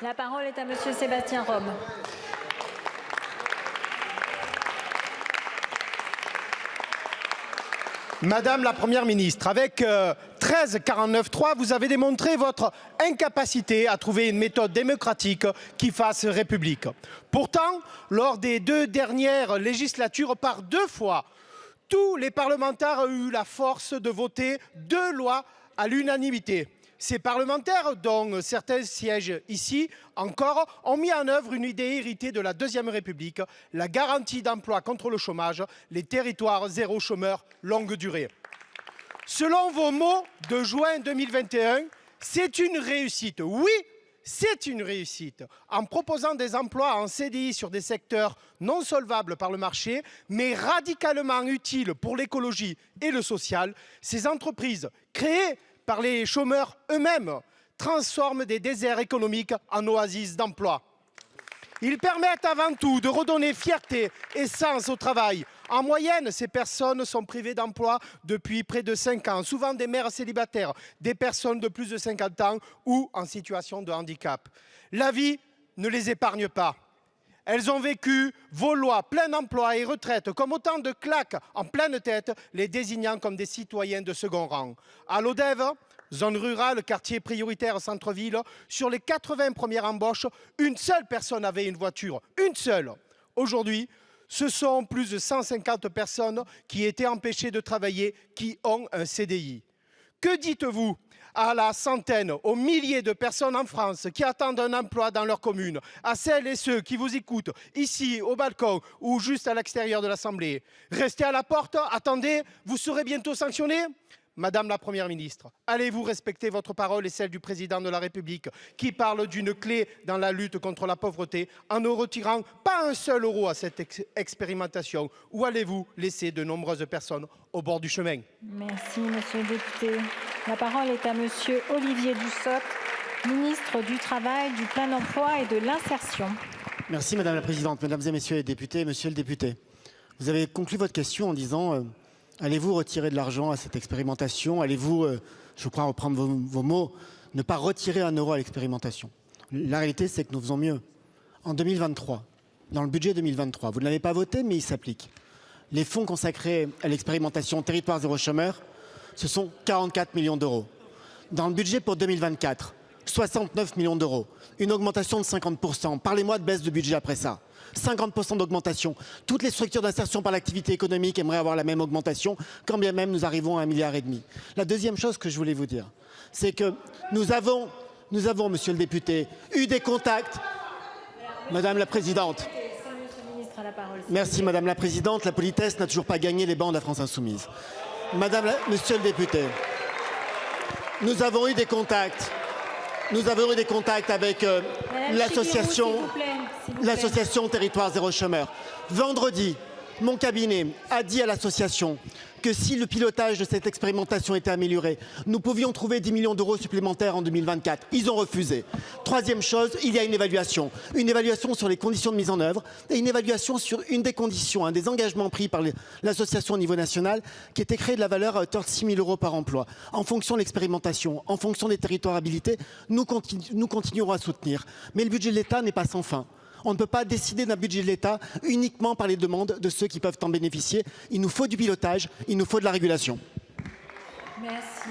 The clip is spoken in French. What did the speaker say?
La parole est à Monsieur Sébastien Rome. Madame la Première ministre, avec 1349.3, vous avez démontré votre incapacité à trouver une méthode démocratique qui fasse République. Pourtant, lors des 2 dernières législatures, par 2 fois, tous les parlementaires ont eu la force de voter 2 lois à l'unanimité. Ces parlementaires, dont certains siègent ici encore, ont mis en œuvre une idée héritée de la Deuxième République, la garantie d'emploi contre le chômage, les territoires zéro chômeur longue durée. Selon vos mots de juin 2021, c'est une réussite. Oui, c'est une réussite. En proposant des emplois en CDI sur des secteurs non solvables par le marché, mais radicalement utiles pour l'écologie et le social, ces entreprises créées par les chômeurs eux-mêmes transforment des déserts économiques en oasis d'emploi. Ils permettent avant tout de redonner fierté et sens au travail. En moyenne, ces personnes sont privées d'emploi depuis près de 5 ans, souvent des mères célibataires, des personnes de plus de 50 ans ou en situation de handicap. La vie ne les épargne pas. Elles ont vécu vos lois, plein emploi et retraite, comme autant de claques en pleine tête, les désignant comme des citoyens de second rang. À l'Odève, zone rurale, quartier prioritaire, centre-ville, sur les 80 premières embauches, une seule personne avait une voiture. Une seule. Aujourd'hui, ce sont plus de 150 personnes qui étaient empêchées de travailler, qui ont un CDI. Que dites-vous à la centaine, aux milliers de personnes en France qui attendent un emploi dans leur commune, à celles et ceux qui vous écoutent ici, au balcon ou juste à l'extérieur de l'Assemblée? Restez à la porte, attendez, vous serez bientôt sanctionnés? Madame la Première ministre, allez-vous respecter votre parole et celle du Président de la République qui parle d'une clé dans la lutte contre la pauvreté en ne retirant pas un seul euro à cette expérimentation? Ou allez-vous laisser de nombreuses personnes au bord du chemin? Merci, Monsieur le député. La parole est à Monsieur Olivier Dussopt, ministre du Travail, du Plein Emploi et de l'Insertion. Merci Madame la Présidente, Mesdames et Messieurs les députés. Monsieur le député, vous avez conclu votre question en disant allez-vous retirer de l'argent à cette expérimentation? Allez-vous, je crois reprendre vos mots, ne pas retirer un euro à l'expérimentation? La réalité, c'est que nous faisons mieux. En 2023, dans le budget 2023, vous ne l'avez pas voté, mais il s'applique. Les fonds consacrés à l'expérimentation territoire zéro chômeur, ce sont 44 millions d'euros. Dans le budget pour 2024, 69 millions d'euros. Une augmentation de 50%. Parlez-moi de baisse de budget après ça. 50% d'augmentation. Toutes les structures d'insertion par l'activité économique aimeraient avoir la même augmentation, quand bien même nous arrivons à 1,5 milliard. La deuxième chose que je voulais vous dire, c'est que nous avons, monsieur le député, eu des contacts. Madame la Présidente. Merci Madame la Présidente. La politesse n'a toujours pas gagné les bancs de la France Insoumise. Monsieur le député, nous avons eu des contacts. Nous avons eu des contacts avec l'association Territoire Zéro Chômeur. Vendredi, mon cabinet a dit à l'association que si le pilotage de cette expérimentation était amélioré, nous pouvions trouver 10 millions d'euros supplémentaires en 2024. Ils ont refusé. Troisième chose, il y a une évaluation sur les conditions de mise en œuvre et une évaluation sur une des conditions, un des engagements pris par l'association au niveau national qui était créé de la valeur à hauteur de 6 000 euros par emploi. En fonction de l'expérimentation, en fonction des territoires habilités, nous continuerons à soutenir. Mais le budget de l'État n'est pas sans fin. On ne peut pas décider d'un budget de l'État uniquement par les demandes de ceux qui peuvent en bénéficier. Il nous faut du pilotage, il nous faut de la régulation. Merci.